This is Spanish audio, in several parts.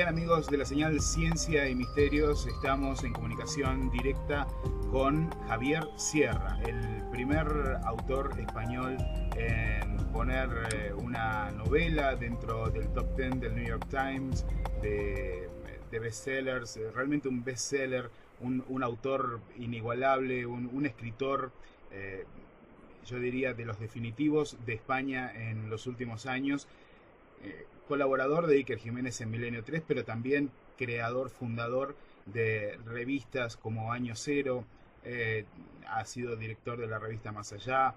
Bien, amigos de la señal Ciencia y Misterios, estamos en comunicación directa con Javier Sierra, el primer autor español en poner una novela dentro del top 10 del New York Times, de bestsellers, realmente un bestseller, un autor inigualable, un escritor, yo diría, de los definitivos de España en los últimos años. Colaborador de Iker Jiménez en Milenio 3, pero también creador, fundador de revistas como Año Cero, ha sido director de la revista Más Allá,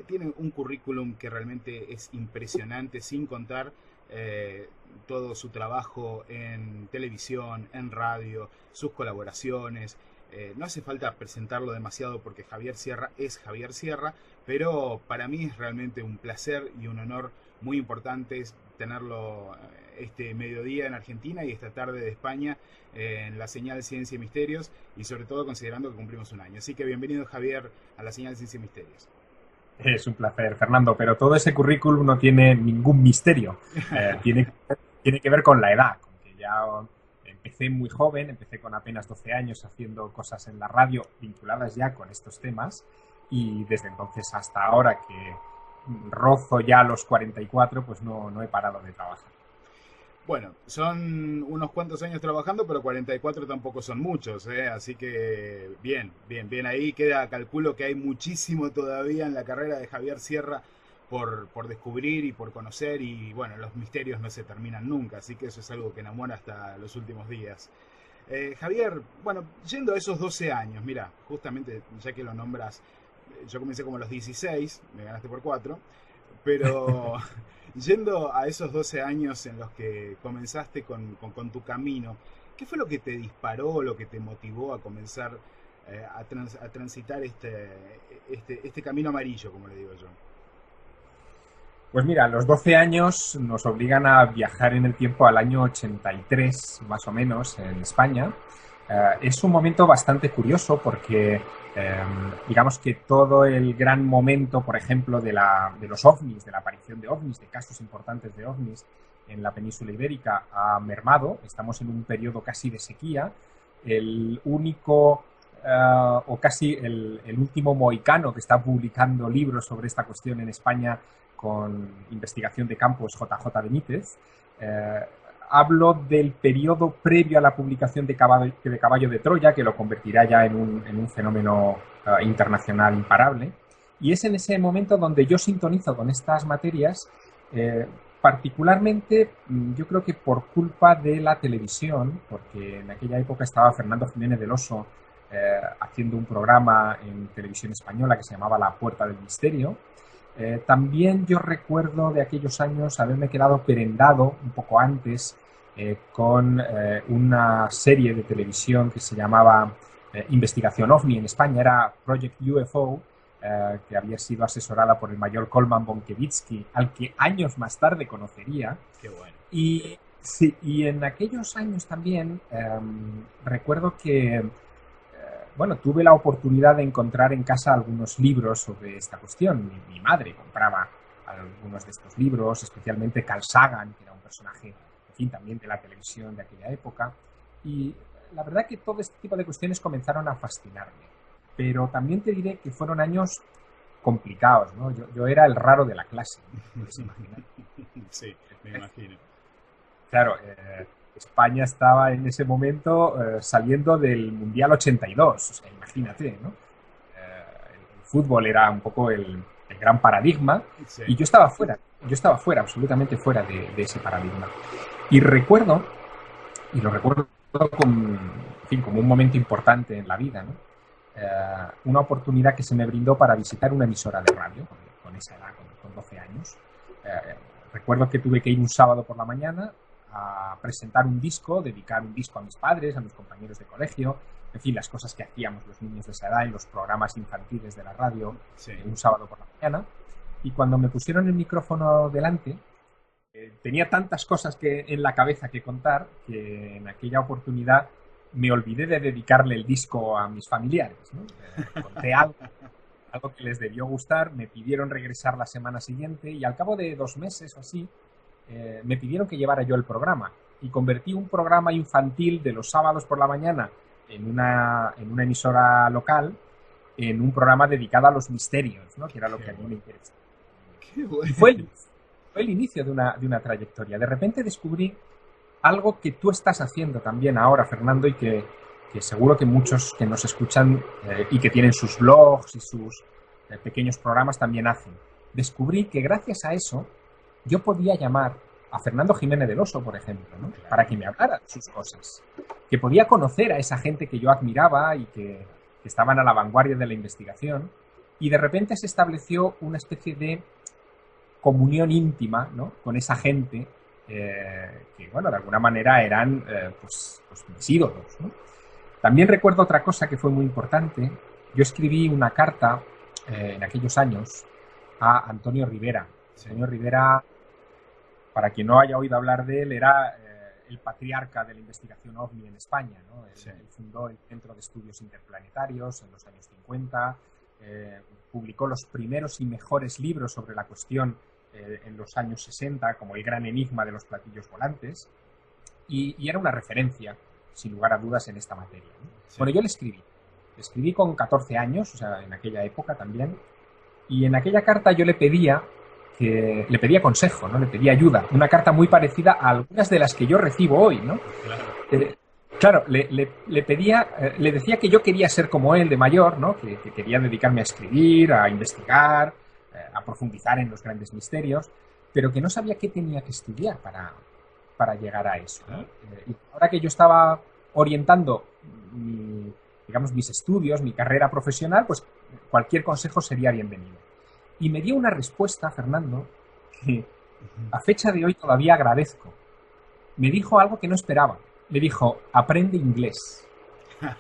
tiene un currículum que realmente es impresionante, sin contar todo su trabajo en televisión, en radio, sus colaboraciones. No hace falta presentarlo demasiado porque Javier Sierra es Javier Sierra, pero para mí es realmente un placer y un honor muy importante tenerlo este mediodía en Argentina y esta tarde de España en la señal Ciencia y Misterios, y sobre todo considerando que cumplimos un año. Así que bienvenido, Javier, a la señal Ciencia y Misterios. Es un placer, Fernando, pero todo ese currículum no tiene ningún misterio. Tiene que ver con la edad, con que ya empecé muy joven, empecé con apenas 12 años haciendo cosas en la radio vinculadas ya con estos temas, y desde entonces hasta ahora que rozo ya los 44, pues no he parado de trabajar. Bueno, son unos cuantos años trabajando, pero 44 tampoco son muchos, ¿eh? Así que bien ahí. Calculo que hay muchísimo todavía en la carrera de Javier Sierra por descubrir y por conocer, y bueno, los misterios no se terminan nunca, así que eso es algo que enamora hasta los últimos días. Javier, bueno, yendo a esos 12 años, mira, justamente ya que lo nombras, yo comencé como a los 16, me ganaste por 4, pero yendo a esos 12 años en los que comenzaste con tu camino, ¿qué fue lo que te disparó, lo que te motivó a comenzar a transitar este camino amarillo, como le digo yo? Pues mira, los 12 años nos obligan a viajar en el tiempo al año 83, más o menos, en España. Es un momento bastante curioso porque digamos que todo el gran momento, por ejemplo, de los ovnis, de la aparición de ovnis, de casos importantes de ovnis en la península ibérica, ha mermado. Estamos en un periodo casi de sequía. El único o casi el último mohicano que está publicando libros sobre esta cuestión en España con investigación de campo es JJ Benítez. Hablo del periodo previo a la publicación de Caballo de Troya, que lo convertirá ya en un fenómeno internacional imparable. Y es en ese momento donde yo sintonizo con estas materias, particularmente yo creo que por culpa de la televisión, porque en aquella época estaba Fernando Jiménez del Oso haciendo un programa en televisión española que se llamaba La Puerta del Misterio. También yo recuerdo de aquellos años haberme quedado prendado un poco antes con una serie de televisión que se llamaba Investigación OVNI. En España era Project UFO, que había sido asesorada por el mayor Coleman Bonkiewicz, al que años más tarde conocería. Qué bueno. Y, sí, y en aquellos años también recuerdo que bueno, tuve la oportunidad de encontrar en casa algunos libros sobre esta cuestión. Mi madre compraba algunos de estos libros, especialmente Carl Sagan, que era un personaje, en fin, también de la televisión de aquella época. Y la verdad que todo este tipo de cuestiones comenzaron a fascinarme. Pero también te diré que fueron años complicados, ¿no? Yo era el raro de la clase, ¿no? ¿Puedes imaginar? Sí, me imagino. Claro, España estaba en ese momento saliendo del Mundial 82, o sea, imagínate, ¿no? El fútbol era un poco el gran paradigma, Sí. y yo estaba fuera, absolutamente fuera de ese paradigma. Y recuerdo, y lo recuerdo en fin, como un momento importante en la vida, ¿no? Una oportunidad que se me brindó para visitar una emisora de radio, con esa edad, con 12 años. Recuerdo que tuve que ir un sábado por la mañana a presentar un disco, dedicar un disco a mis padres, a mis compañeros de colegio, en fin, las cosas que hacíamos los niños de esa edad en los programas infantiles de la radio, Sí. Un sábado por la mañana. Y cuando me pusieron el micrófono delante, tenía tantas cosas en la cabeza que contar, que en aquella oportunidad me olvidé de dedicarle el disco a mis familiares, ¿no? Conté algo que les debió gustar, me pidieron regresar la semana siguiente, y al cabo de 2 meses o así, me pidieron que llevara yo el programa. y convertí un programa infantil de los sábados por la mañana en una emisora local en un programa dedicado a los misterios, ¿no? Que era lo que a mí me interesaba. Qué bueno. Y fue el inicio de una trayectoria. De repente descubrí algo que tú estás haciendo también ahora, Fernando, y que seguro que muchos que nos escuchan y que tienen sus blogs y sus pequeños programas también hacen. Descubrí que gracias a eso yo podía llamar a Fernando Jiménez del Oso, por ejemplo, ¿no? Para que me hablara de sus cosas. Que podía conocer a esa gente que yo admiraba y que estaban a la vanguardia de la investigación. Y de repente se estableció una especie de comunión íntima, ¿no? Con esa gente que, bueno, de alguna manera eran pues mis ídolos, ¿no? También recuerdo otra cosa que fue muy importante. Yo escribí una carta en aquellos años a Antonio Rivera. Sí. Antonio Rivera, para quien no haya oído hablar de él, era el patriarca de la investigación OVNI en España, ¿no? Sí. Él fundó el Centro de Estudios Interplanetarios en los años 50, publicó los primeros y mejores libros sobre la cuestión en los años 60, como El gran enigma de los platillos volantes, y era una referencia, sin lugar a dudas, en esta materia, ¿no? Sí. Bueno, yo le escribí con 14 años, o sea, en aquella época también, y en aquella carta yo le pedía consejo, ¿no? Le pedía ayuda. Una carta muy parecida a algunas de las que yo recibo hoy, ¿no? Claro, le pedía, le decía que yo quería ser como él de mayor, ¿no? Que quería dedicarme a escribir, a investigar, a profundizar en los grandes misterios, pero que no sabía qué tenía que estudiar para llegar a eso, ¿no? Y ahora que yo estaba orientando mis estudios, mi carrera profesional, pues cualquier consejo sería bienvenido. Y me dio una respuesta, Fernando, que a fecha de hoy todavía agradezco. Me dijo algo que no esperaba. Me dijo, aprende inglés.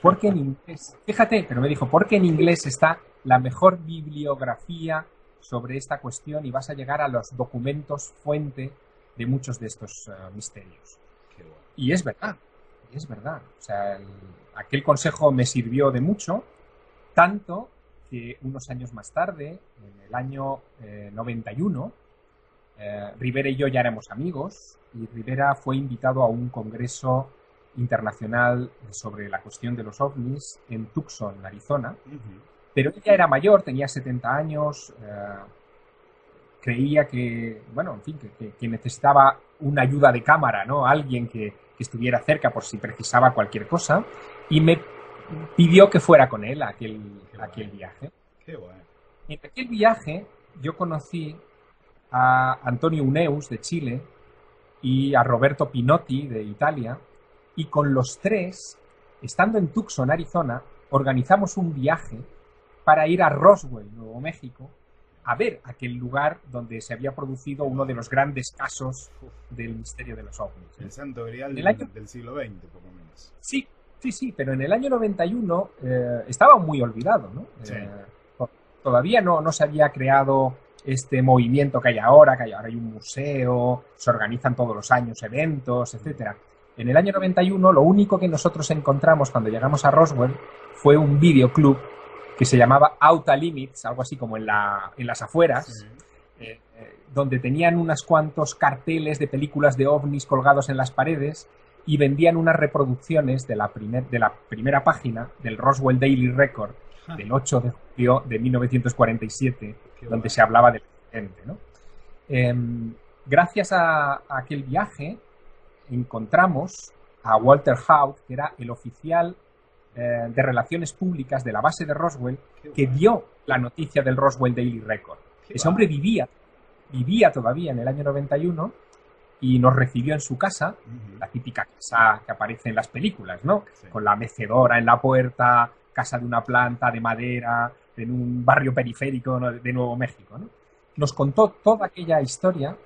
Porque en inglés, fíjate, pero me dijo, porque en inglés está la mejor bibliografía sobre esta cuestión y vas a llegar a los documentos fuente de muchos de estos misterios. Qué bueno. Y es verdad. O sea, aquel consejo me sirvió de mucho, tanto que unos años más tarde, en el año 91, Rivera y yo ya éramos amigos y Rivera fue invitado a un congreso internacional sobre la cuestión de los ovnis en Tucson, Arizona. Uh-huh. Pero ella era mayor, tenía 70 años, creía que, bueno, en fin, que necesitaba una ayuda de cámara, ¿no? Alguien que estuviera cerca por si precisaba cualquier cosa, y me pidió que fuera con él a aquel viaje. Qué bueno. En aquel viaje yo conocí a Antonio Uneus de Chile y a Roberto Pinotti de Italia, y con los tres, estando en Tucson, Arizona, organizamos un viaje para ir a Roswell, Nuevo México, a ver aquel lugar donde se había producido uno de los grandes casos del misterio de los ovnis. El santo grial del siglo XX, por lo menos. Sí, pero en el año 91 estaba muy olvidado, ¿no? Sí. Todavía no se había creado este movimiento que hay ahora hay un museo, se organizan todos los años eventos, etcétera. En el año 91 lo único que nosotros encontramos cuando llegamos a Roswell fue un videoclub que se llamaba Outer Limits, algo así como en las afueras, sí. Donde tenían unos cuantos carteles de películas de ovnis colgados en las paredes y vendían unas reproducciones de la primera página del Roswell Daily Record del 8 de julio de 1947, donde se hablaba del accidente, ¿no? Gracias a aquel viaje encontramos a Walter Haut, que era el oficial de Relaciones Públicas de la base de Roswell, que dio la noticia del Roswell Daily Record. Ese hombre vivía todavía en el año 91 y nos recibió en su casa, la típica casa que aparece en las películas, ¿no? Sí. Con la mecedora en la puerta, casa de una planta de madera, en un barrio periférico de Nuevo México, ¿no? Nos contó toda aquella historia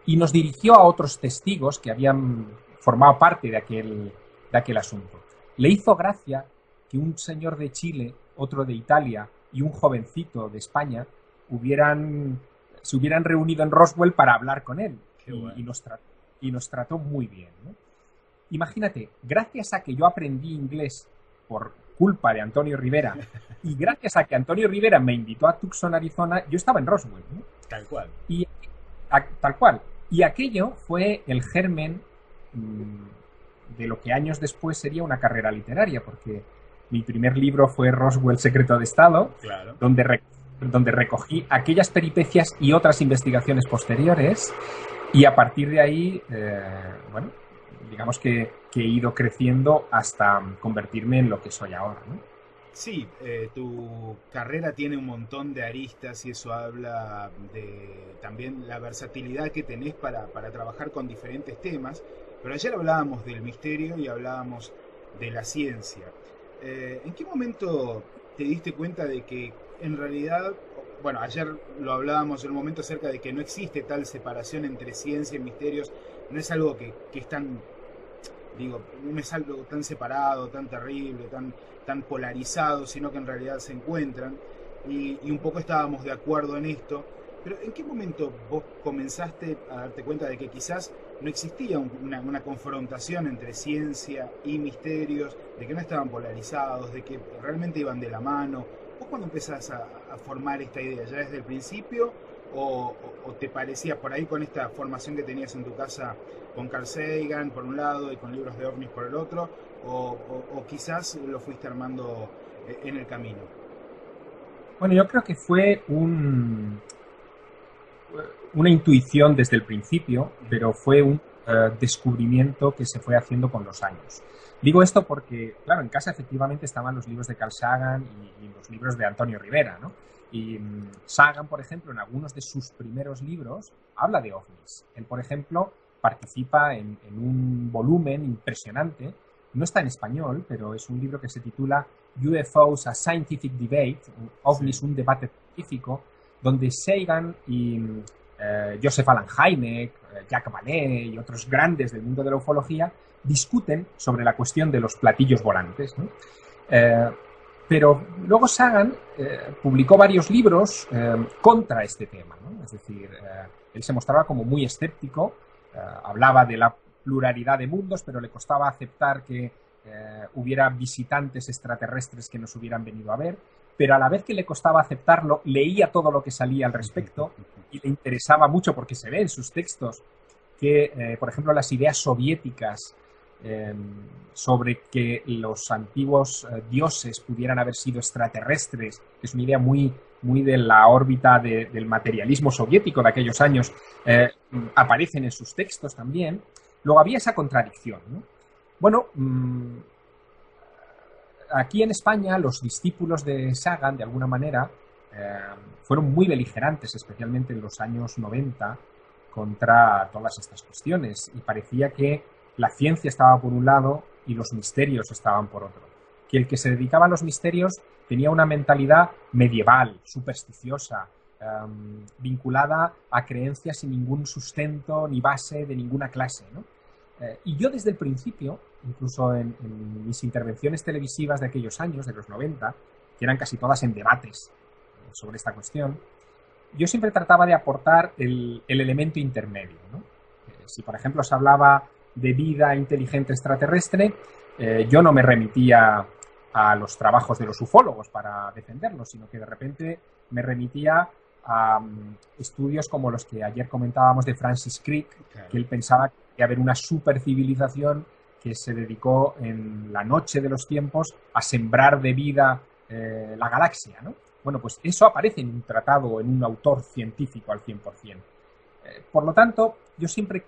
y nos dirigió a otros testigos que habían formado parte de aquel asunto. Le hizo gracia que un señor de Chile, otro de Italia y un jovencito de España se hubieran reunido en Roswell para hablar con él. Y nos trató muy bien, ¿no? Imagínate, gracias a que yo aprendí inglés por culpa de Antonio Rivera y gracias a que Antonio Rivera me invitó a Tucson, Arizona, yo estaba en Roswell, ¿no? Tal cual. Tal cual. Y aquello fue el germen de lo que años después sería una carrera literaria, porque mi primer libro fue Roswell, Secreto de Estado, Claro. donde recogí aquellas peripecias y otras investigaciones posteriores, y a partir de ahí, bueno, digamos que he ido creciendo hasta convertirme en lo que soy ahora, ¿no? Sí, tu carrera tiene un montón de aristas y eso habla de también la versatilidad que tenés para trabajar con diferentes temas. Pero ayer hablábamos del misterio y hablábamos de la ciencia. ¿En qué momento te diste cuenta de que en realidad, bueno, ayer lo hablábamos en un momento acerca de que no existe tal separación entre ciencia y misterios, no es algo que es tan, digo, no es algo tan separado, tan terrible, tan polarizado, sino que en realidad se encuentran. Y un poco estábamos de acuerdo en esto. Pero ¿en qué momento vos comenzaste a darte cuenta de que quizás no existía una confrontación entre ciencia y misterios, de que no estaban polarizados, de que realmente iban de la mano? ¿Vos cuando empezás a formar esta idea, ya desde el principio, o te parecía por ahí con esta formación que tenías en tu casa con Carl Sagan por un lado y con libros de ovnis por el otro, o quizás lo fuiste armando en el camino? Bueno, yo creo que fue una intuición desde el principio, pero fue un descubrimiento que se fue haciendo con los años. Digo esto porque, claro, en casa efectivamente estaban los libros de Carl Sagan y los libros de Antonio Rivera, ¿no? Y Sagan, por ejemplo, en algunos de sus primeros libros habla de ovnis. Él, por ejemplo, participa en un volumen impresionante. No está en español, pero es un libro que se titula UFOs, a Scientific Debate, ovnis, un debate científico, donde Sagan y Joseph Allen Hynek, Jack Vallée y otros grandes del mundo de la ufología discuten sobre la cuestión de los platillos volantes, ¿no? Pero luego Sagan publicó varios libros contra este tema, ¿no? Es decir, él se mostraba como muy escéptico, hablaba de la pluralidad de mundos, pero le costaba aceptar que hubiera visitantes extraterrestres que nos hubieran venido a ver, pero a la vez que le costaba aceptarlo, leía todo lo que salía al respecto y le interesaba mucho porque se ve en sus textos que, por ejemplo, las ideas soviéticas sobre que los antiguos dioses pudieran haber sido extraterrestres, que es una idea muy de la órbita del materialismo soviético de aquellos años, aparecen en sus textos también. Luego había esa contradicción, ¿no? Bueno, aquí en España los discípulos de Sagan, de alguna manera, fueron muy beligerantes, especialmente en los años 90, contra todas estas cuestiones, y parecía que la ciencia estaba por un lado y los misterios estaban por otro. Que el que se dedicaba a los misterios tenía una mentalidad medieval, supersticiosa, vinculada a creencias sin ningún sustento ni base de ninguna clase, ¿no? Y yo desde el principio, incluso en mis intervenciones televisivas de aquellos años, de los 90, que eran casi todas en debates sobre esta cuestión, yo siempre trataba de aportar el elemento intermedio, ¿no? Si, por ejemplo, se hablaba de vida inteligente extraterrestre, yo no me remitía a los trabajos de los ufólogos para defenderlos, sino que de repente me remitía a estudios como los que ayer comentábamos de Francis Crick, que él pensaba que haber una supercivilización que se dedicó en la noche de los tiempos a sembrar de vida la galaxia, ¿no? Bueno, pues eso aparece en un tratado, en un autor científico al 100%. Por lo tanto, yo siempre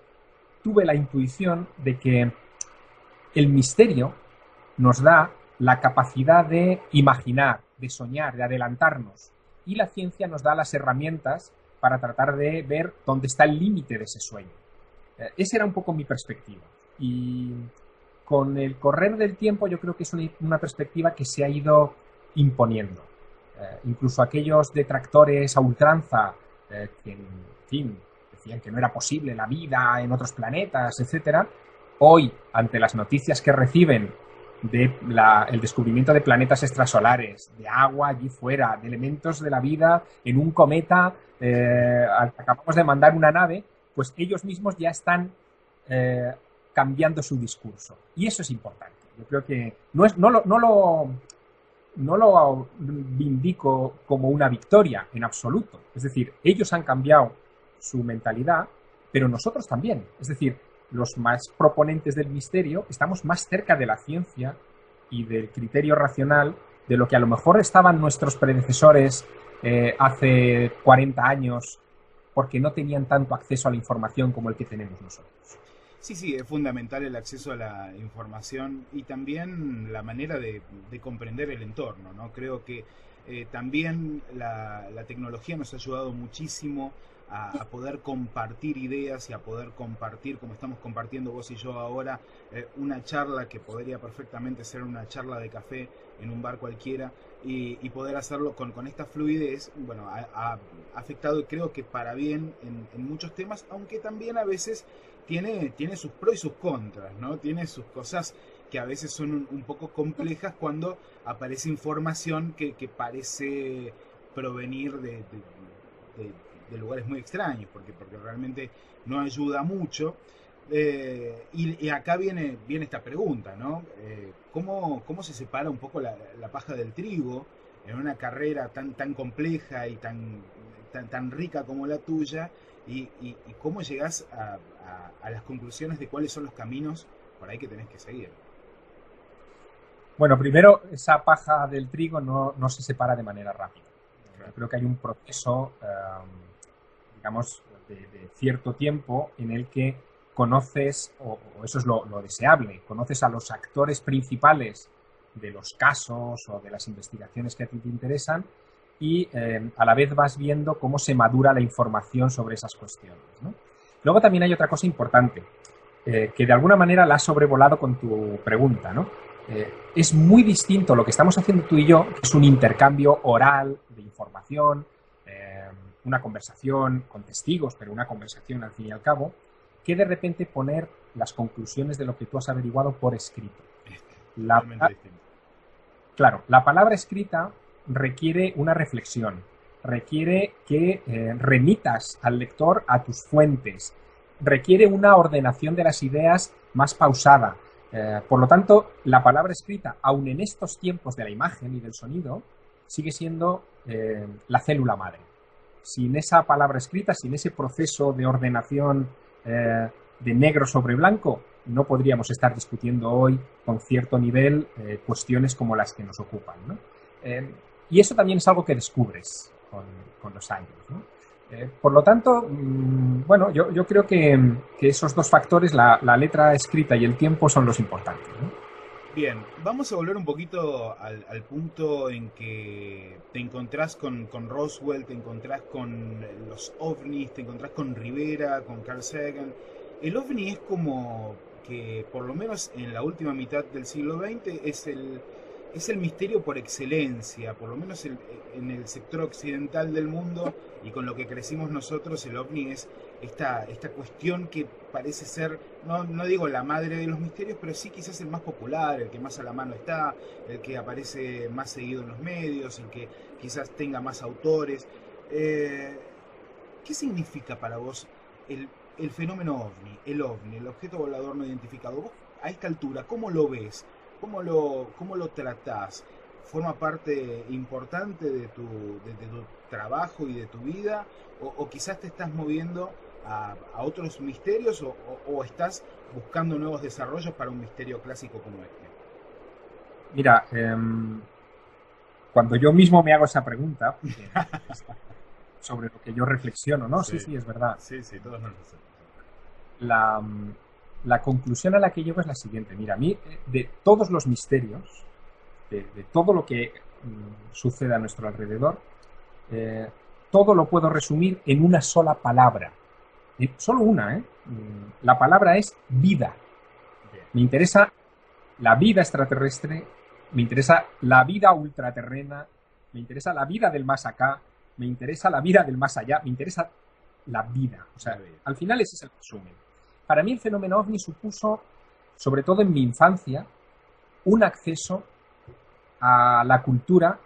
tuve la intuición de que el misterio nos da la capacidad de imaginar, de soñar, de adelantarnos, y la ciencia nos da las herramientas para tratar de ver dónde está el límite de ese sueño. Esa era un poco mi perspectiva. Y con el correr del tiempo yo creo que es una perspectiva que se ha ido imponiendo. Incluso aquellos detractores a ultranza que, en fin, decían que no era posible la vida en otros planetas, etcétera, hoy, ante las noticias que reciben el descubrimiento de planetas extrasolares, de agua allí fuera, de elementos de la vida en un cometa, acabamos de mandar una nave, pues ellos mismos ya están cambiando su discurso. Y eso es importante. Yo creo que no lo vindico como una victoria en absoluto. Es decir, ellos han cambiado su mentalidad, pero nosotros también. Es decir, los más proponentes del misterio, estamos más cerca de la ciencia y del criterio racional de lo que a lo mejor estaban nuestros predecesores hace 40 años, porque no tenían tanto acceso a la información como el que tenemos nosotros. Sí, sí, es fundamental el acceso a la información y también la manera de comprender el entorno, ¿no? Creo que también la tecnología nos ha ayudado muchísimo a poder compartir ideas y a poder compartir, como estamos compartiendo vos y yo ahora, una charla que podría perfectamente ser una charla de café en un bar cualquiera y poder hacerlo con esta fluidez. Bueno, ha afectado, creo que para bien en muchos temas, aunque también a veces tiene sus pros y sus contras, ¿no? Tiene sus cosas que a veces son un poco complejas cuando aparece información que parece provenir de lugares muy extraños, porque realmente no ayuda mucho. Y acá viene esta pregunta, ¿no? ¿Cómo se separa un poco la paja del trigo en una carrera tan compleja y tan rica como la tuya? Y cómo llegás a las conclusiones de cuáles son los caminos por ahí que tenés que seguir. Bueno, primero, esa paja del trigo no se separa de manera rápida. Yo creo que hay un proceso, digamos, de cierto tiempo en el que conoces, o eso es lo deseable, conoces a los actores principales de los casos o de las investigaciones que a ti te interesan y a la vez vas viendo cómo se madura la información sobre esas cuestiones, ¿no? Luego también hay otra cosa importante, que de alguna manera la has sobrevolado con tu pregunta, ¿no? Es muy distinto lo que estamos haciendo tú y yo, que es un intercambio oral de información, una conversación con testigos, pero una conversación al fin y al cabo, que de repente poner las conclusiones de lo que tú has averiguado por escrito. Claro, la palabra escrita requiere una reflexión, requiere que remitas al lector a tus fuentes, requiere una ordenación de las ideas más pausada. Por lo tanto, la palabra escrita, aun en estos tiempos de la imagen y del sonido, sigue siendo la célula madre. Sin esa palabra escrita, sin ese proceso de ordenación de negro sobre blanco, no podríamos estar discutiendo hoy con cierto nivel cuestiones como las que nos ocupan, ¿no? Y eso también es algo que descubres con los años, ¿no? Por lo tanto, bueno, yo creo que esos dos factores, la letra escrita y el tiempo, son los importantes, ¿no? Bien, vamos a volver un poquito al punto en que te encontrás con Roswell, te encontrás con los ovnis, te encontrás con Rivera, con Carl Sagan. El ovni es como que, por lo menos en la última mitad del siglo XX, es el misterio por excelencia, por lo menos en el sector occidental del mundo y con lo que crecimos nosotros. El ovni es esta cuestión que parece ser, no digo la madre de los misterios, pero sí quizás el más popular, el que más a la mano está, el que aparece más seguido en los medios, el que quizás tenga más autores. ¿Qué significa para vos el fenómeno ovni, el objeto volador no identificado? Vos, a esta altura, ¿cómo lo ves? ¿Cómo lo tratás? ¿Forma parte importante de tu trabajo y de tu vida? ¿O quizás te estás moviendo a otros misterios o estás buscando nuevos desarrollos para un misterio clásico como este? Mira, cuando yo mismo me hago esa pregunta, sobre lo que yo reflexiono, ¿no? Sí, es verdad. Sí, todos nos lo hacemos. La conclusión a la que llego es la siguiente. Mira, a mí, de todos los misterios, de todo lo que sucede a nuestro alrededor, todo lo puedo resumir en una sola palabra. Solo una, ¿eh? La palabra es vida. Me interesa la vida extraterrestre, me interesa la vida ultraterrena, me interesa la vida del más acá, me interesa la vida del más allá, me interesa la vida. O sea, al final ese es el resumen. Para mí el fenómeno ovni supuso, sobre todo en mi infancia, un acceso a la cultura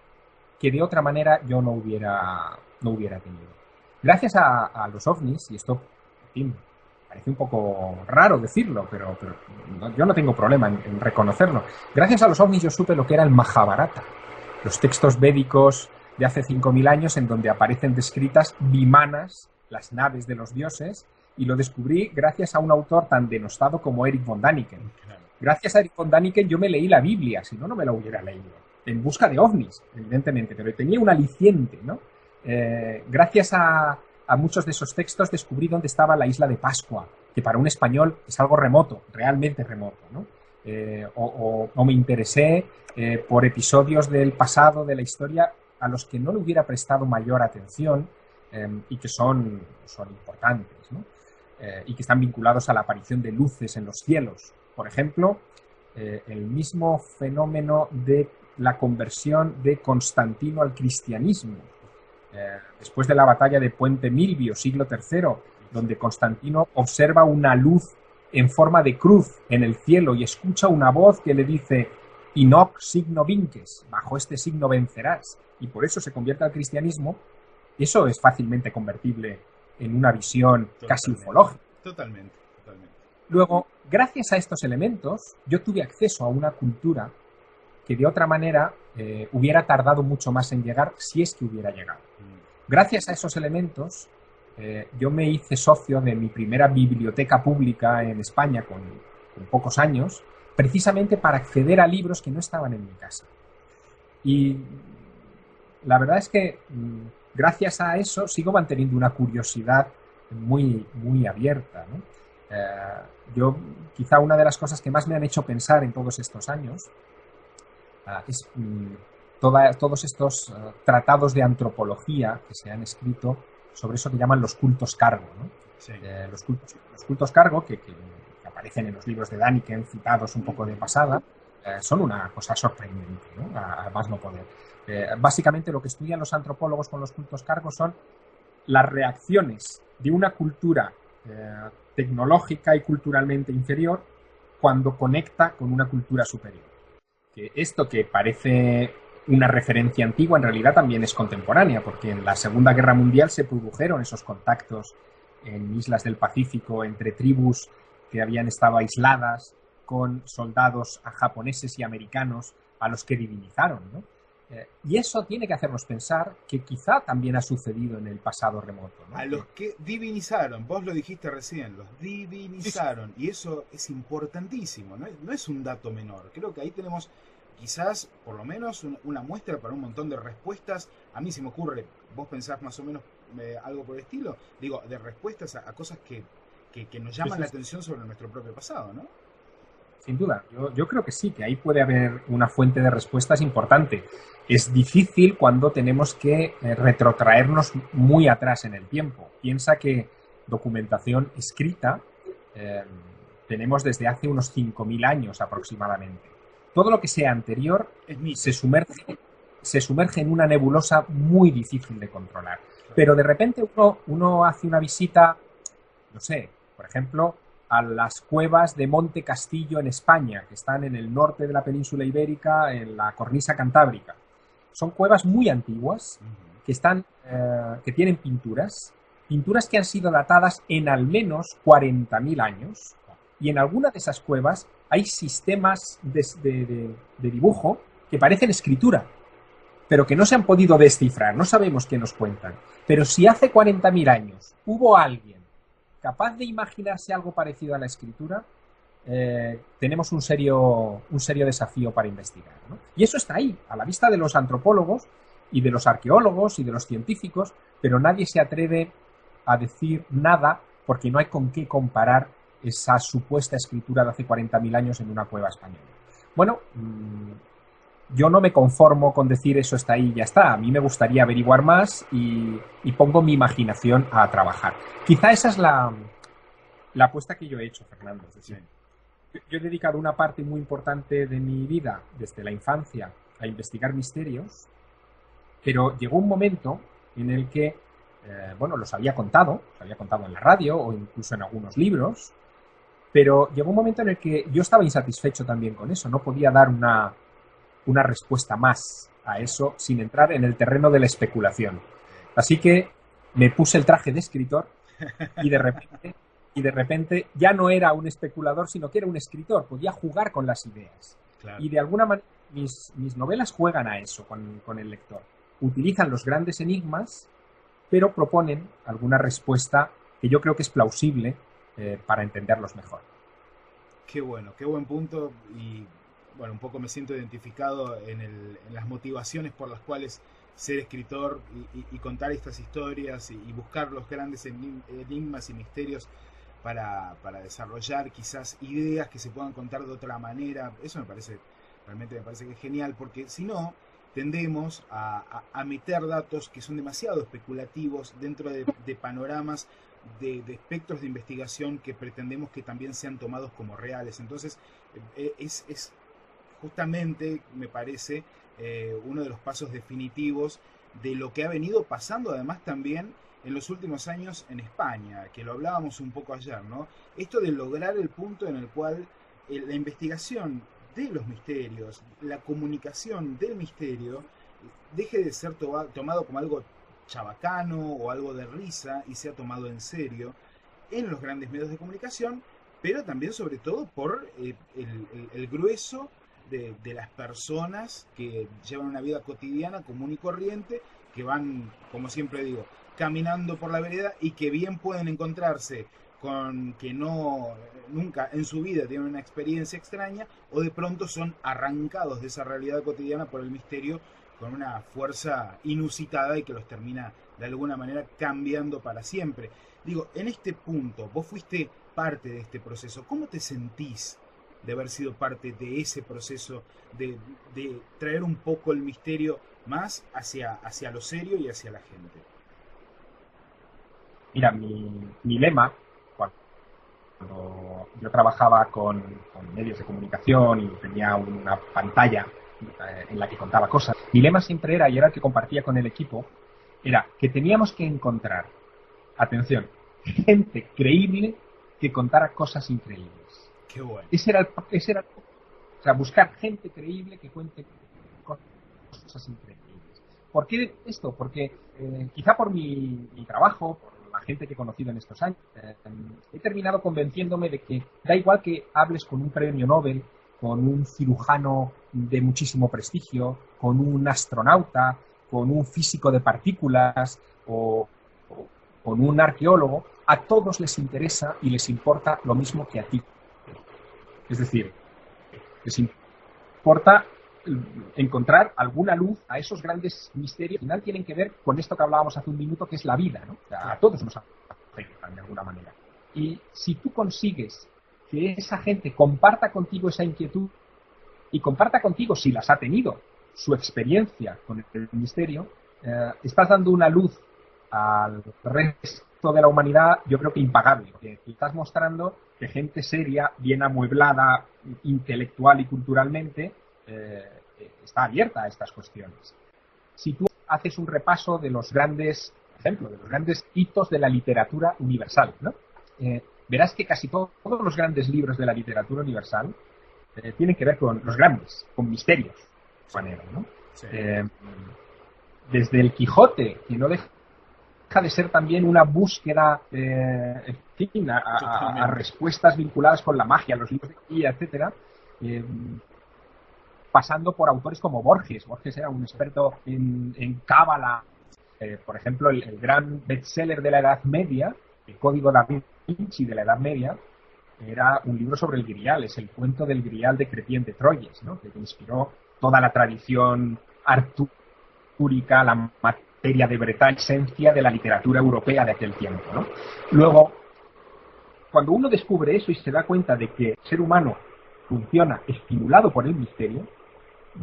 que de otra manera yo no hubiera tenido. Gracias a los ovnis, y esto, en fin, parece un poco raro decirlo, pero yo no tengo problema en reconocerlo. Gracias a los ovnis yo supe lo que era el Mahabharata, los textos védicos de hace 5.000 años en donde aparecen descritas vimanas, las naves de los dioses, Y lo descubrí gracias a un autor tan denostado como Erich von Däniken. Claro. Gracias a Erich von Däniken yo me leí la Biblia, si no, no me la hubiera leído. En busca de ovnis, evidentemente, pero tenía un aliciente, ¿no? Gracias a muchos de esos textos descubrí dónde estaba la isla de Pascua, que para un español es algo remoto, realmente remoto, ¿no? O me interesé por episodios del pasado, de la historia, a los que no le hubiera prestado mayor atención y que son importantes, ¿no? Y que están vinculados a la aparición de luces en los cielos. Por ejemplo, el mismo fenómeno de la conversión de Constantino al cristianismo. Después de la batalla de Puente Milvio, siglo III, donde Constantino observa una luz en forma de cruz en el cielo y escucha una voz que le dice «In hoc signo vinces», bajo este signo vencerás, y por eso se convierte al cristianismo. Eso es fácilmente convertible en una visión casi ufológica. Totalmente. Luego, gracias a estos elementos, yo tuve acceso a una cultura que de otra manera hubiera tardado mucho más en llegar, si es que hubiera llegado. Gracias a esos elementos, yo me hice socio de mi primera biblioteca pública en España con pocos años, precisamente para acceder a libros que no estaban en mi casa. Y la verdad es que gracias a eso sigo manteniendo una curiosidad muy, muy abierta, ¿no? Yo, quizá una de las cosas que más me han hecho pensar en todos estos años es todos estos tratados de antropología que se han escrito sobre eso que llaman los cultos cargo, ¿no? Sí. Los cultos cargo, que aparecen en los libros de Däniken, citados un poco de pasada, son una cosa sorprendente, ¿no? A más no poder. Básicamente lo que estudian los antropólogos con los cultos cargo son las reacciones de una cultura tecnológica y culturalmente inferior cuando conecta con una cultura superior. Que esto que parece una referencia antigua en realidad también es contemporánea, porque en la Segunda Guerra Mundial se produjeron esos contactos en islas del Pacífico entre tribus que habían estado aisladas con soldados japoneses y americanos a los que divinizaron, ¿no? Y eso tiene que hacernos pensar que quizá también ha sucedido en el pasado remoto, ¿no? A los que divinizaron, vos lo dijiste recién, los divinizaron, y eso es importantísimo, no es un dato menor. Creo que ahí tenemos quizás, por lo menos, una muestra para un montón de respuestas. A mí se me ocurre, vos pensás más o menos algo por el estilo, digo, de respuestas a cosas que nos llaman la atención sobre nuestro propio pasado, ¿no? Sin duda, yo creo que sí, que ahí puede haber una fuente de respuestas importante. Es difícil cuando tenemos que retrotraernos muy atrás en el tiempo. Piensa que documentación escrita tenemos desde hace unos 5.000 años aproximadamente. Todo lo que sea anterior se sumerge en una nebulosa muy difícil de controlar. Pero de repente uno hace una visita, no sé, por ejemplo, a las cuevas de Monte Castillo en España, que están en el norte de la península ibérica, en la cornisa cantábrica. Son cuevas muy antiguas que tienen pinturas que han sido datadas en al menos 40.000 años, y en alguna de esas cuevas hay sistemas de dibujo que parecen escritura, pero que no se han podido descifrar, no sabemos qué nos cuentan. Pero si hace 40.000 años hubo alguien capaz de imaginarse algo parecido a la escritura, tenemos un serio desafío para investigar, ¿no? Y eso está ahí, a la vista de los antropólogos y de los arqueólogos y de los científicos, pero nadie se atreve a decir nada porque no hay con qué comparar esa supuesta escritura de hace 40.000 años en una cueva española. Bueno, yo no me conformo con decir eso está ahí y ya está. A mí me gustaría averiguar más y pongo mi imaginación a trabajar. Quizá esa es la apuesta que yo he hecho, Fernando. Es decir, yo he dedicado una parte muy importante de mi vida, desde la infancia, a investigar misterios, pero llegó un momento en el que, los había contado en la radio o incluso en algunos libros, pero llegó un momento en el que yo estaba insatisfecho también con eso. No podía dar una respuesta más a eso sin entrar en el terreno de la especulación. Así que me puse el traje de escritor y de repente ya no era un especulador, sino que era un escritor. Podía jugar con las ideas. Claro. Y de alguna manera mis novelas juegan a eso con el lector. Utilizan los grandes enigmas, pero proponen alguna respuesta que yo creo que es plausible para entenderlos mejor. Qué bueno, qué buen punto. Y bueno, un poco me siento identificado en las motivaciones por las cuales ser escritor y contar estas historias y buscar los grandes enigmas y misterios para desarrollar quizás ideas que se puedan contar de otra manera. Eso realmente me parece que es genial, porque si no, tendemos a meter datos que son demasiado especulativos dentro de panoramas, de espectros de investigación que pretendemos que también sean tomados como reales. Entonces, es justamente, me parece, uno de los pasos definitivos de lo que ha venido pasando además también en los últimos años en España, que lo hablábamos un poco ayer, ¿no? Esto de lograr el punto en el cual la investigación de los misterios, la comunicación del misterio, deje de ser tomado como algo chabacano o algo de risa y sea tomado en serio en los grandes medios de comunicación, pero también sobre todo por el grueso de las personas que llevan una vida cotidiana común y corriente, que van, como siempre digo, caminando por la vereda y que bien pueden encontrarse con que nunca en su vida tienen una experiencia extraña, o de pronto son arrancados de esa realidad cotidiana por el misterio con una fuerza inusitada y que los termina de alguna manera cambiando para siempre. Digo, en este punto, vos fuiste parte de este proceso. ¿Cómo te sentís de haber sido parte de ese proceso de traer un poco el misterio más hacia lo serio y hacia la gente? Mira, mi lema, cuando yo trabajaba con medios de comunicación y tenía una pantalla en la que contaba cosas, mi lema siempre era, y era el que compartía con el equipo, era que teníamos que encontrar, atención, gente creíble que contara cosas increíbles. Qué bueno. Ese era, o sea, buscar gente creíble que cuente cosas increíbles. ¿Por qué esto? Porque quizá por mi trabajo, por la gente que he conocido en estos años, he terminado convenciéndome de que da igual que hables con un premio Nobel, con un cirujano de muchísimo prestigio, con un astronauta, con un físico de partículas o con un arqueólogo, a todos les interesa y les importa lo mismo que a ti. Es decir, les importa encontrar alguna luz a esos grandes misterios que al final tienen que ver con esto que hablábamos hace un minuto, que es la vida, ¿no? O sea, a todos nos afectan de alguna manera. Y si tú consigues que esa gente comparta contigo esa inquietud y comparta contigo, si las ha tenido, su experiencia con el misterio, estás dando una luz al resto de la humanidad, yo creo que impagable, porque estás mostrando que gente seria, bien amueblada, intelectual y culturalmente, está abierta a estas cuestiones. Si tú haces un repaso de los grandes, por ejemplo, de los grandes hitos de la literatura universal, ¿no? Verás que casi todos los grandes libros de la literatura universal tienen que ver con los grandes, con misterios, de manera, ¿no? Sí. Desde el Quijote, que no deja de ser también una búsqueda, en fin, a respuestas vinculadas con la magia, los libros de guía, etcétera, pasando por autores como Borges. Borges era un experto en cábala. Por ejemplo, el gran bestseller de la Edad Media, el Código da Vinci de la Edad Media, era un libro sobre el Grial, es el cuento del Grial de Chrétien de Troyes, ¿no? Que inspiró toda la tradición artúrica, la materia de Bretaña, esencia de la literatura europea de aquel tiempo, ¿no? Luego, cuando uno descubre eso y se da cuenta de que el ser humano funciona estimulado por el misterio,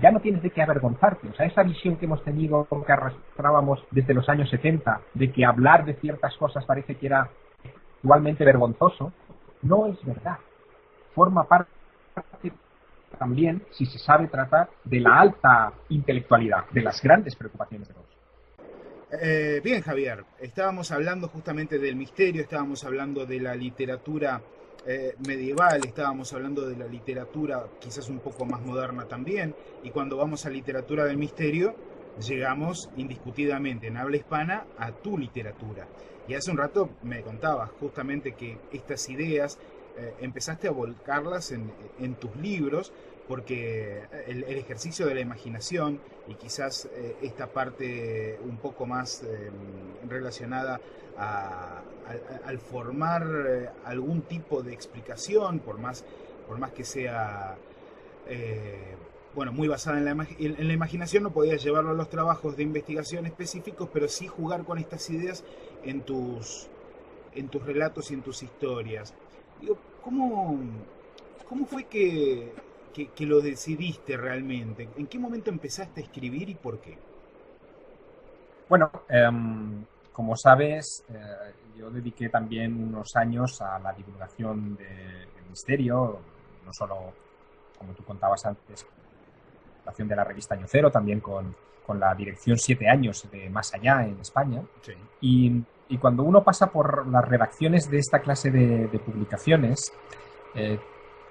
ya no tienes de qué avergonzarte. O sea, esa visión que hemos tenido, que arrastrábamos desde los años 70, de que hablar de ciertas cosas parece que era igualmente vergonzoso, no es verdad. Forma parte también, si se sabe tratar, de la alta intelectualidad, de las grandes preocupaciones de todos. Bien, Javier, estábamos hablando justamente del misterio, estábamos hablando de la literatura medieval, estábamos hablando de la literatura quizás un poco más moderna también, y cuando vamos a literatura del misterio, llegamos indiscutidamente en habla hispana a tu literatura. Y hace un rato me contabas justamente que estas ideas empezaste a volcarlas en tus libros, porque el ejercicio de la imaginación y quizás esta parte un poco más relacionada al formar algún tipo de explicación, por más que sea bueno, muy basada en la imaginación, no podías llevarlo a los trabajos de investigación específicos, pero sí jugar con estas ideas en tus relatos y en tus historias. Digo, ¿cómo fue que lo decidiste realmente? ¿En qué momento empezaste a escribir y por qué? Bueno, como sabes, yo dediqué también unos años a la divulgación del misterio, no solo, como tú contabas antes, la divulgación de la revista Año Cero, también con la dirección 7 años de Más Allá en España. Sí. Y cuando uno pasa por las redacciones de esta clase de publicaciones,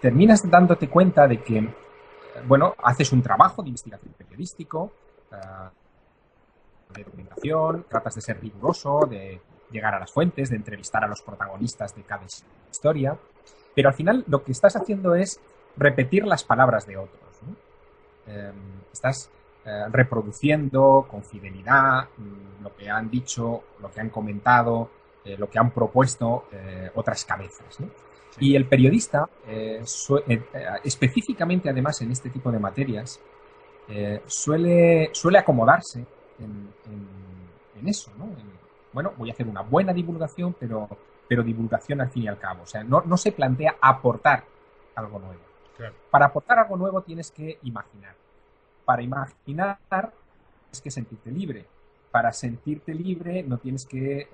terminas dándote cuenta de que, bueno, haces un trabajo de investigación periodístico, de documentación, tratas de ser riguroso, de llegar a las fuentes, de entrevistar a los protagonistas de cada historia, pero al final lo que estás haciendo es repetir las palabras de otros, ¿no? Estás reproduciendo con fidelidad lo que han dicho, lo que han comentado, lo que han propuesto otras cabezas, ¿no? Sí. Y el periodista, específicamente además en este tipo de materias, suele acomodarse en eso, ¿no? Bueno, voy a hacer una buena divulgación, pero divulgación al fin y al cabo. O sea, no se plantea aportar algo nuevo. Claro. Para aportar algo nuevo tienes que imaginar. Para imaginar tienes que sentirte libre. Para sentirte libre no tienes que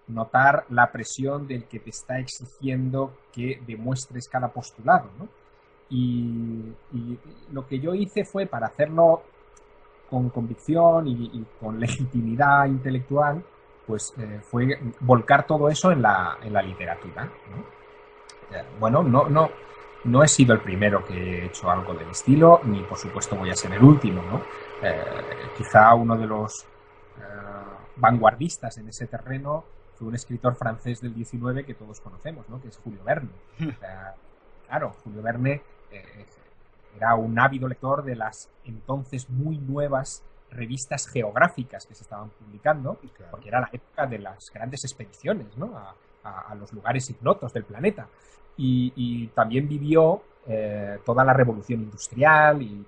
notar la presión del que te está exigiendo que demuestres cada postulado, ¿no? Y lo que yo hice fue, para hacerlo con convicción y con legitimidad intelectual, pues fue volcar todo eso en la literatura, ¿no? Bueno, no he sido el primero que he hecho algo del estilo, ni por supuesto voy a ser el último, ¿no? Quizá uno de los vanguardistas en ese terreno fue un escritor francés del 19 que todos conocemos, ¿no? Que es Julio Verne. Claro, Julio Verne era un ávido lector de las entonces muy nuevas revistas geográficas que se estaban publicando, claro, porque era la época de las grandes expediciones, ¿no? a los lugares ignotos del planeta. Y también vivió toda la revolución industrial y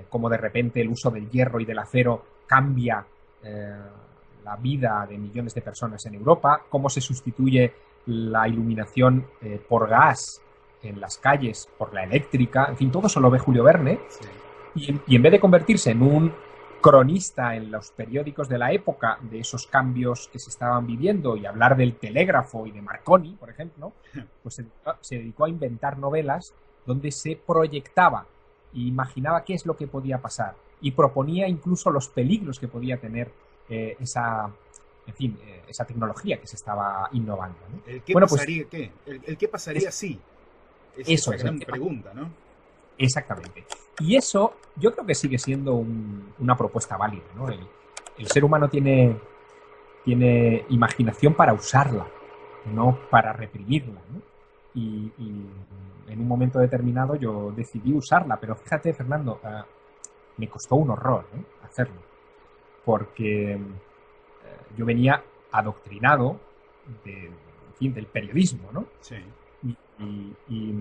cómo de repente el uso del hierro y del acero cambia la vida de millones de personas en Europa, cómo se sustituye la iluminación por gas en las calles por la eléctrica, en fin, todo eso lo ve Julio Verne. Sí. Y en vez de convertirse en un cronista en los periódicos de la época de esos cambios que se estaban viviendo y hablar del telégrafo y de Marconi, por ejemplo, pues se dedicó a inventar novelas donde se proyectaba e imaginaba qué es lo que podía pasar y proponía incluso los peligros que podía tener esa tecnología que se estaba innovando, ¿no? ¿El qué pasaría qué? ¿El qué pasaría si? Eso es la gran pregunta, ¿no? Exactamente. Y eso yo creo que sigue siendo una propuesta válida, ¿no? El ser humano tiene imaginación para usarla, no para reprimirla, ¿no? Y en un momento determinado yo decidí usarla, pero fíjate, Fernando, me costó un horror, ¿eh? Hacerlo, porque yo venía adoctrinado del periodismo, ¿no? Sí. Y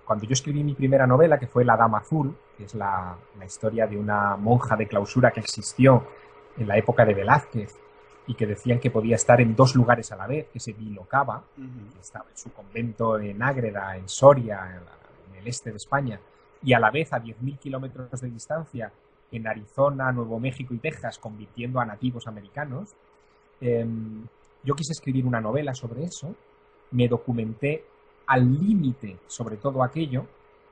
cuando yo escribí mi primera novela, que fue La Dama Azul, que es la historia de una monja de clausura que existió en la época de Velázquez y que decían que podía estar en 2 lugares a la vez, que se bilocaba, que estaba en su convento en Ágreda, en Soria, en el este de España, y a la vez a 10.000 kilómetros de distancia en Arizona, Nuevo México y Texas, convirtiendo a nativos americanos. Yo quise escribir una novela sobre eso, me documenté al límite sobre todo aquello,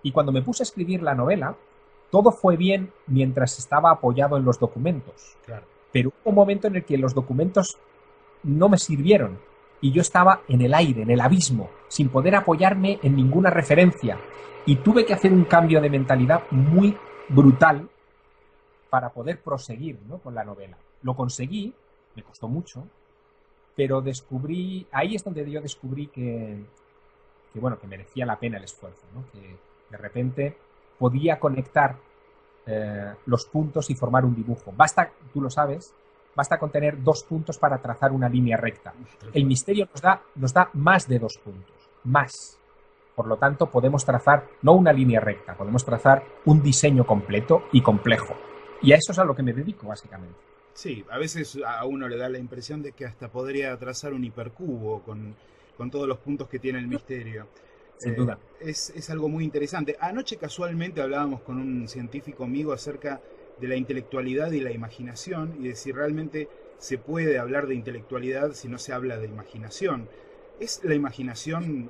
y cuando me puse a escribir la novela, todo fue bien mientras estaba apoyado en los documentos. Claro. Pero hubo un momento en el que los documentos no me sirvieron y yo estaba en el aire, en el abismo, sin poder apoyarme en ninguna referencia, y tuve que hacer un cambio de mentalidad muy brutal para poder proseguir, ¿no?, con la novela. Lo conseguí, me costó mucho, pero ahí es donde yo descubrí que merecía la pena el esfuerzo, ¿no? Que de repente podía conectar los puntos y formar un dibujo. Basta, tú lo sabes, basta con tener 2 puntos para trazar una línea recta. El misterio nos da más de 2 puntos, más. Por lo tanto, podemos trazar no una línea recta, podemos trazar un diseño completo y complejo. Y a eso es a lo que me dedico, básicamente. Sí, a veces a uno le da la impresión de que hasta podría trazar un hipercubo con todos los puntos que tiene el misterio. Sin duda. Es algo muy interesante. Anoche casualmente hablábamos con un científico amigo acerca de la intelectualidad y la imaginación y de si realmente se puede hablar de intelectualidad si no se habla de imaginación. ¿Es la imaginación,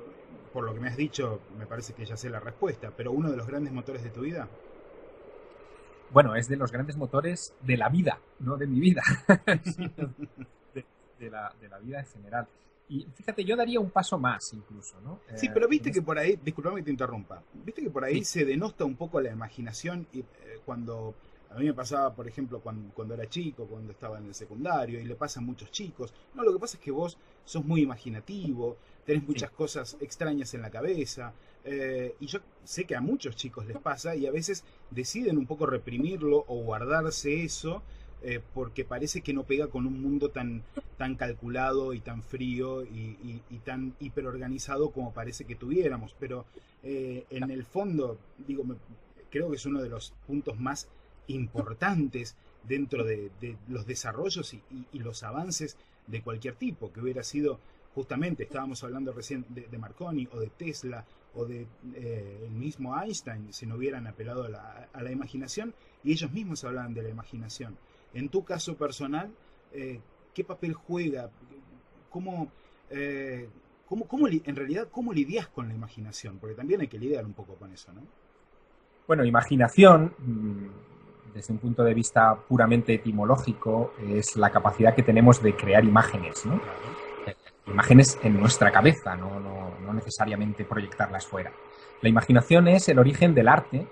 por lo que me has dicho, me parece que ya sé la respuesta, pero uno de los grandes motores de tu vida? Bueno, es de los grandes motores de la vida, no de mi vida, de la vida en general. Y fíjate, yo daría un paso más incluso, ¿no? Sí, pero viste que por ahí, disculpame que te interrumpa, viste que por ahí Sí. se denosta un poco la imaginación y cuando a mí me pasaba, por ejemplo, cuando era chico, cuando estaba en el secundario, y le pasa a muchos chicos. No, lo que pasa es que vos sos muy imaginativo, tenés muchas cosas extrañas en la cabeza, y yo sé que a muchos chicos les pasa y a veces deciden un poco reprimirlo o guardarse eso porque parece que no pega con un mundo tan calculado y tan frío y tan hiperorganizado como parece que tuviéramos. Pero en el fondo, digo, creo que es uno de los puntos más importantes dentro de los desarrollos y los avances de cualquier tipo, que hubiera sido justamente, estábamos hablando recién de Marconi o de Tesla o de el mismo Einstein, si no hubieran apelado a la imaginación, y ellos mismos hablaban de la imaginación. En tu caso personal, ¿qué papel juega? ¿Cómo, en realidad, cómo lidias con la imaginación? Porque también hay que lidiar un poco con eso, ¿no? Bueno, imaginación, desde un punto de vista puramente etimológico, es la capacidad que tenemos de crear imágenes, ¿no? Imágenes en nuestra cabeza, no necesariamente proyectarlas fuera. La imaginación es el origen del arte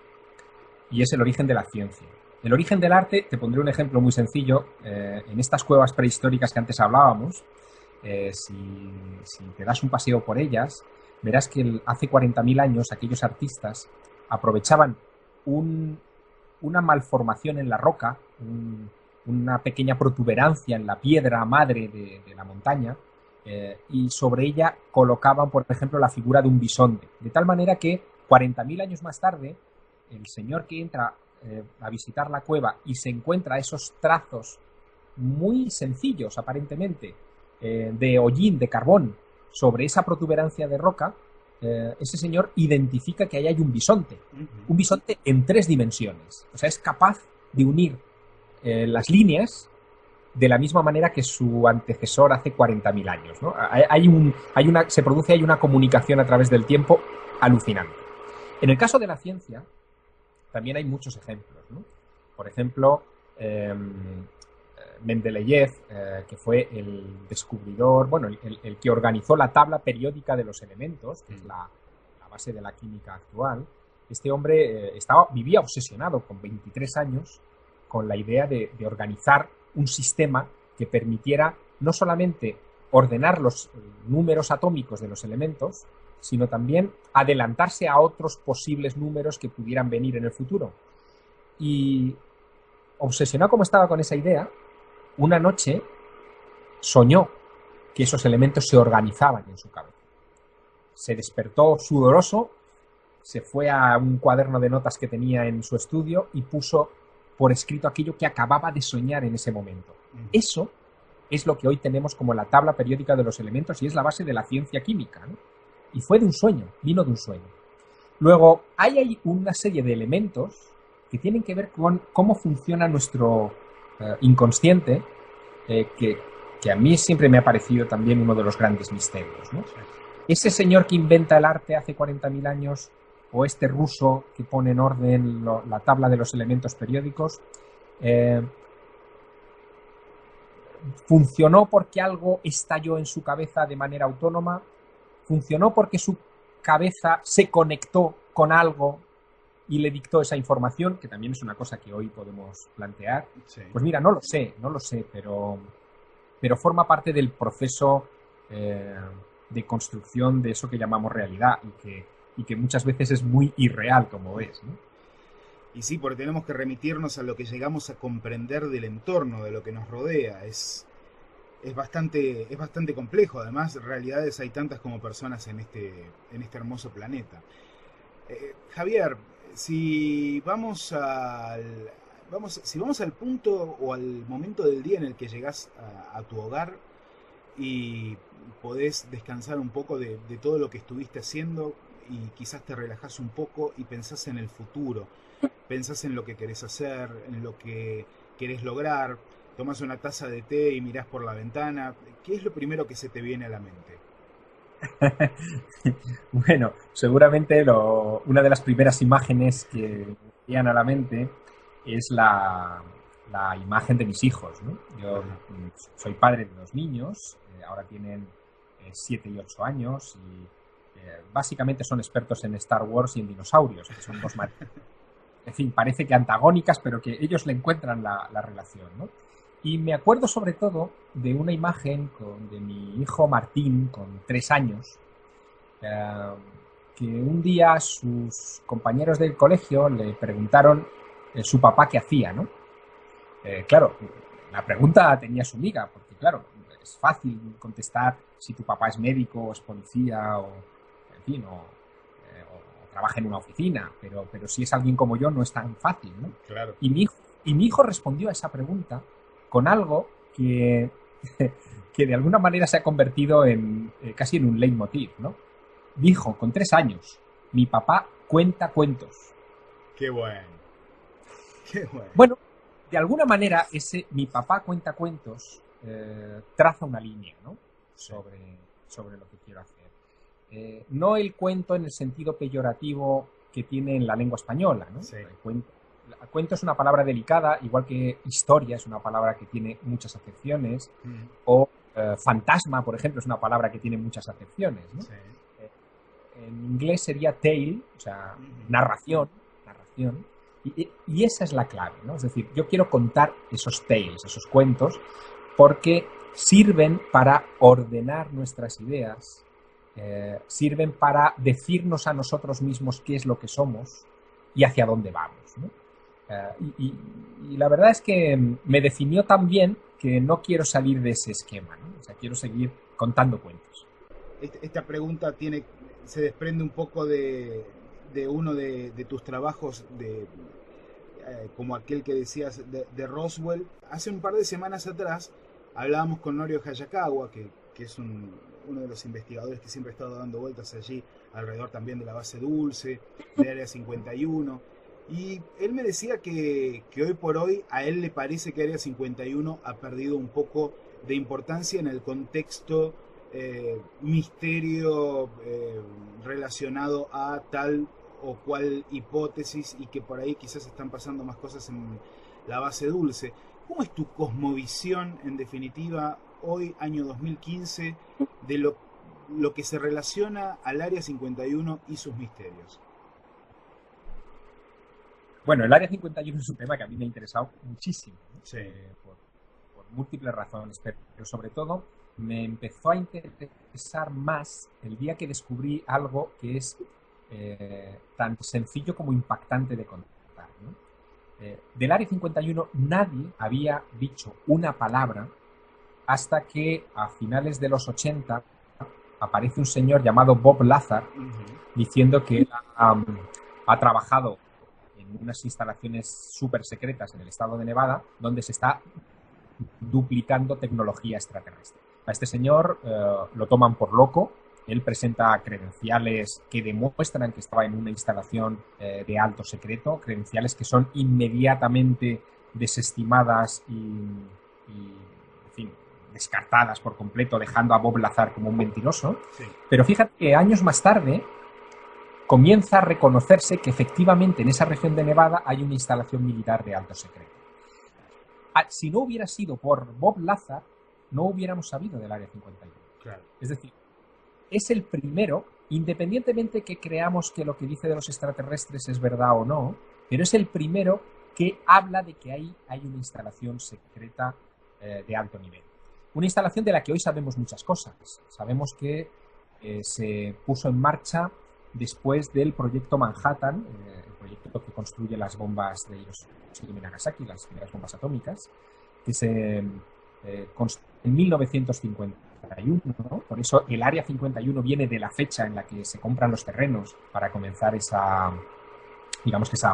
y es el origen de la ciencia. El origen del arte, te pondré un ejemplo muy sencillo. En estas cuevas prehistóricas que antes hablábamos, si te das un paseo por ellas, verás que hace 40.000 años aquellos artistas aprovechaban una malformación en la roca, una pequeña protuberancia en la piedra madre de la montaña, y sobre ella colocaban, por ejemplo, la figura de un bisonte. De tal manera que 40.000 años más tarde, el señor que entra a visitar la cueva y se encuentra esos trazos muy sencillos, aparentemente, de hollín, de carbón, sobre esa protuberancia de roca, ese señor identifica que ahí hay un bisonte en 3 dimensiones. O sea, es capaz de unir las líneas de la misma manera que su antecesor hace 40.000 años, ¿no? Se produce ahí una comunicación a través del tiempo alucinante. En el caso de la ciencia, también hay muchos ejemplos, ¿no? Por ejemplo, Mendeleev, que fue el descubridor, bueno, el que organizó la tabla periódica de los elementos, que es la base de la química actual. Este hombre vivía obsesionado con 23 años con la idea de organizar un sistema que permitiera no solamente ordenar los números atómicos de los elementos, sino también adelantarse a otros posibles números que pudieran venir en el futuro. Y obsesionado como estaba con esa idea, una noche soñó que esos elementos se organizaban en su cabeza. Se despertó sudoroso, se fue a un cuaderno de notas que tenía en su estudio y puso por escrito aquello que acababa de soñar en ese momento. Eso es lo que hoy tenemos como la tabla periódica de los elementos y es la base de la ciencia química, ¿no? Y fue de un sueño, vino de un sueño. Luego, hay una serie de elementos que tienen que ver con cómo funciona nuestro inconsciente, que a mí siempre me ha parecido también uno de los grandes misterios, ¿no? Ese señor que inventa el arte hace 40.000 años, o este ruso que pone en orden la tabla de los elementos periódicos, funcionó porque algo estalló en su cabeza de manera autónoma, funcionó porque su cabeza se conectó con algo y le dictó esa información, que también es una cosa que hoy podemos plantear. Sí. Pues mira, no lo sé, pero forma parte del proceso de construcción de eso que llamamos realidad y que muchas veces es muy irreal, como ves, ¿no? Y sí, porque tenemos que remitirnos a lo que llegamos a comprender del entorno, de lo que nos rodea. Es bastante complejo. Además, realidades hay tantas como personas en este hermoso planeta. Javier, si vamos si vamos al punto o al momento del día en el que llegás a tu hogar y podés descansar un poco de todo lo que estuviste haciendo y quizás te relajás un poco y pensás en el futuro, pensás en lo que querés hacer, en lo que querés lograr, tomás una taza de té y mirás por la ventana, ¿qué es lo primero que se te viene a la mente? Bueno, seguramente una de las primeras imágenes que me llegan a la mente es la imagen de mis hijos, ¿no? Yo Ajá. soy padre de dos niños, ahora tienen 7 y 8 años y básicamente son expertos en Star Wars y en dinosaurios, que son dos, en fin, parece que antagónicas, pero que ellos le encuentran la relación, ¿no? Y me acuerdo sobre todo de una imagen de mi hijo Martín, con 3 años, eh, que un día sus compañeros del colegio le preguntaron su papá qué hacía, ¿no? Claro, la pregunta tenía su miga, porque claro, es fácil contestar si tu papá es médico o es policía o, en fin, o trabaja en una oficina, pero si es alguien como yo no es tan fácil, ¿no? Claro. Y mi hijo respondió a esa pregunta con algo que, que de alguna manera se ha convertido en casi en un leitmotiv, ¿no? Dijo, con 3 años, mi papá cuenta cuentos. Qué bueno, qué bueno. Bueno, de alguna manera ese mi papá cuenta cuentos traza una línea, ¿no? Sí, Sobre lo que quiero hacer. No el cuento en el sentido peyorativo que tiene en la lengua española, ¿no? sí. Cuento es una palabra delicada, igual que historia es una palabra que tiene muchas acepciones, Mm, o fantasma, por ejemplo, es una palabra que tiene muchas acepciones, ¿no? sí. En inglés sería tale, o sea, Ujú. narración, y esa es la clave, ¿no? Es decir, yo quiero contar esos tales, esos cuentos, porque sirven para ordenar nuestras ideas, sirven para decirnos a nosotros mismos qué es lo que somos y hacia dónde vamos, ¿no? Y la verdad es que me definió tan bien que no quiero salir de ese esquema, ¿no? O sea, quiero seguir contando cuentos. Esta pregunta se desprende un poco de uno de tus trabajos, como aquel que decías de Roswell. Hace un par de semanas atrás hablábamos con Norio Hayakawa, que es uno de los investigadores que siempre ha estado dando vueltas allí, alrededor también de la base Dulce, de Área 51. Y él me decía que hoy por hoy a él le parece que Área 51 ha perdido un poco de importancia en el contexto misterio relacionado a tal o cual hipótesis y que por ahí quizás están pasando más cosas en la base Dulce. ¿Cómo es tu cosmovisión, en definitiva, hoy, año 2015, de lo que se relaciona al Área 51 y sus misterios? Bueno, el Área 51 es un tema que a mí me ha interesado muchísimo, ¿no? Sí. Por múltiples razones, pero sobre todo me empezó a interesar más el día que descubrí algo que es tan sencillo como impactante de contar, ¿no? Del Área 51 nadie había dicho una palabra hasta que a finales de los 80 aparece un señor llamado Bob Lazar Uh-huh. diciendo que ha trabajado en unas instalaciones súper secretas en el estado de Nevada donde se está duplicando tecnología extraterrestre. A este señor lo toman por loco. Él presenta credenciales que demuestran que estaba en una instalación de alto secreto, credenciales que son inmediatamente desestimadas en fin, descartadas por completo, dejando a Bob Lazar como un mentiroso. Sí. Pero fíjate que años más tarde comienza a reconocerse que efectivamente en esa región de Nevada hay una instalación militar de alto secreto. Si no hubiera sido por Bob Lazar, no hubiéramos sabido del Área 51. Claro. Es decir, es el primero, independientemente que creamos que lo que dice de los extraterrestres es verdad o no, pero es el primero que habla de que hay una instalación secreta de alto nivel. Una instalación de la que hoy sabemos muchas cosas. Sabemos que se puso en marcha después del proyecto Manhattan, el proyecto que construye las bombas de Hiroshima y Nagasaki, las primeras bombas atómicas, que se construyó en 1951, ¿no? Por eso el Área 51 viene de la fecha en la que se compran los terrenos para comenzar esa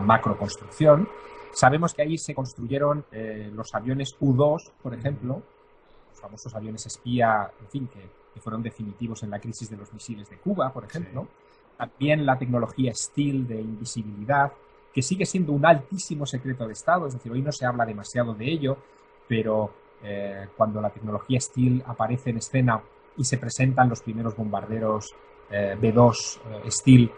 macroconstrucción. Sabemos que ahí se construyeron los aviones U-2, por ejemplo, los famosos aviones espía, en fin, que fueron definitivos en la crisis de los misiles de Cuba, por ejemplo. Sí. También la tecnología STEAL de invisibilidad, que sigue siendo un altísimo secreto de Estado, es decir, hoy no se habla demasiado de ello, pero cuando la tecnología STEAL aparece en escena y se presentan los primeros bombarderos B-2 STEAL,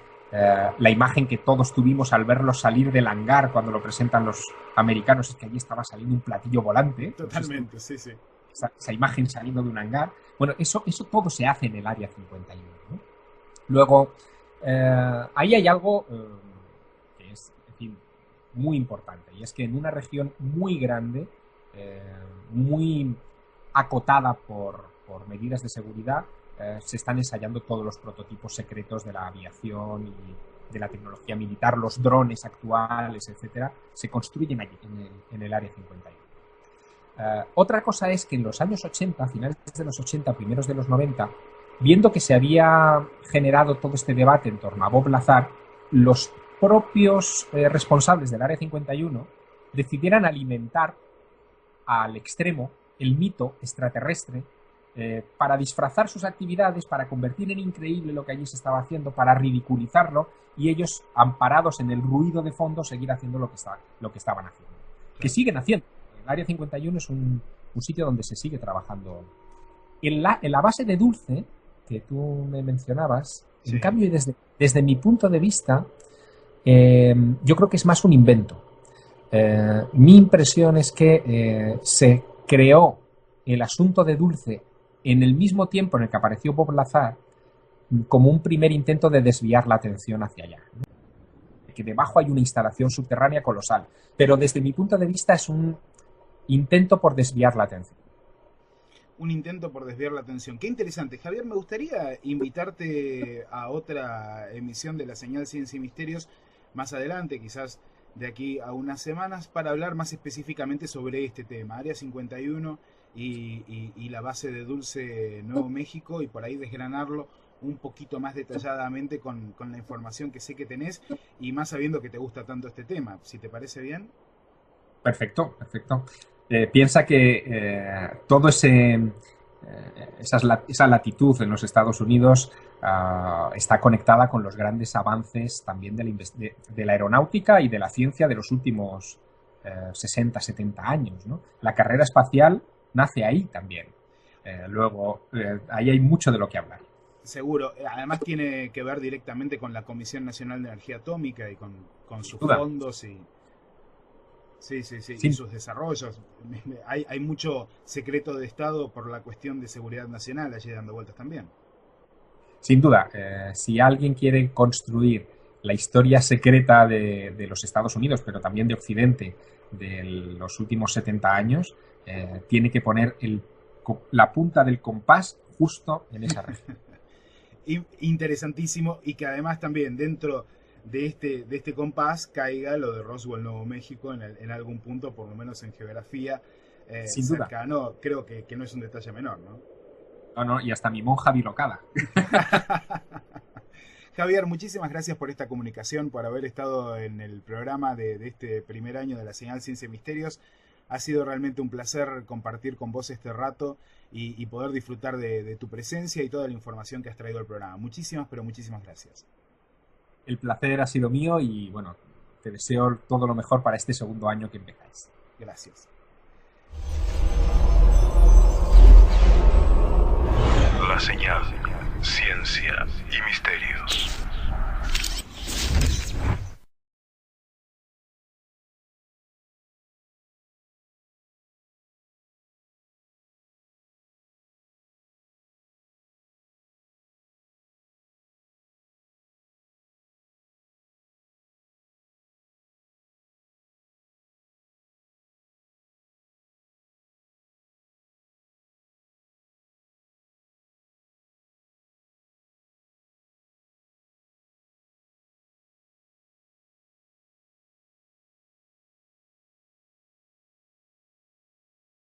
la imagen que todos tuvimos al verlos salir del hangar cuando lo presentan los americanos es que allí estaba saliendo un platillo volante. Totalmente, sí. Esa imagen saliendo de un hangar. Bueno, eso todo se hace en el Área 51, ¿no? Luego, ahí hay algo que es, en fin, muy importante, y es que en una región muy grande, muy acotada por medidas de seguridad, se están ensayando todos los prototipos secretos de la aviación y de la tecnología militar, los drones actuales, etcétera, se construyen allí, en el Área 51. Otra cosa es que en los años 80, finales de los 80, primeros de los 90, viendo que se había generado todo este debate en torno a Bob Lazar, los propios responsables del Área 51 decidieran alimentar al extremo el mito extraterrestre para disfrazar sus actividades, para convertir en increíble lo que allí se estaba haciendo, para ridiculizarlo, y ellos, amparados en el ruido de fondo, seguir haciendo lo que estaban haciendo. Que siguen haciendo. El Área 51 es un sitio donde se sigue trabajando. En la base de Dulce, que tú me mencionabas, sí. En cambio, desde mi punto de vista, yo creo que es más un invento. Mi impresión es que se creó el asunto de Dulce en el mismo tiempo en el que apareció Bob Lazar, como un primer intento de desviar la atención hacia allá. Que debajo hay una instalación subterránea colosal, pero desde mi punto de vista es un intento por desviar la atención. Un intento por desviar la atención. Qué interesante. Javier, me gustaría invitarte a otra emisión de la señal Ciencia y Misterios más adelante, quizás de aquí a unas semanas, para hablar más específicamente sobre este tema, Área 51 y la base de Dulce, Nuevo México, y por ahí desgranarlo un poquito más detalladamente con la información que sé que tenés, y más sabiendo que te gusta tanto este tema, si te parece bien. Perfecto. Piensa que toda esa latitud en los Estados Unidos está conectada con los grandes avances también de la aeronáutica y de la ciencia de los últimos 60, 70 años, ¿no? La carrera espacial nace ahí también. Luego, ahí hay mucho de lo que hablar. Seguro. Además tiene que ver directamente con la Comisión Nacional de Energía Atómica y con sus fondos y... Sí. Y sus desarrollos. Hay mucho secreto de Estado por la cuestión de seguridad nacional allí dando vueltas también. Sin duda. Si alguien quiere construir la historia secreta de los Estados Unidos, pero también de Occidente, de los últimos 70 años, tiene que poner la punta del compás justo en esa región. Interesantísimo, y que además también dentro de este compás caiga lo de Roswell, Nuevo México, en algún punto, por lo menos en geografía Sin cercano. duda. Creo que no es un detalle menor, ¿no? No, y hasta mi monja bilocada. Javier, muchísimas gracias por esta comunicación, por haber estado en el programa de este primer año de la señal Ciencia y Misterios. Ha sido realmente un placer compartir con vos este rato y poder disfrutar de tu presencia y toda la información que has traído al programa. Muchísimas gracias. El placer ha sido mío y, bueno, te deseo todo lo mejor para este segundo año que empezáis. Gracias. La señal Ciencia y Misterios.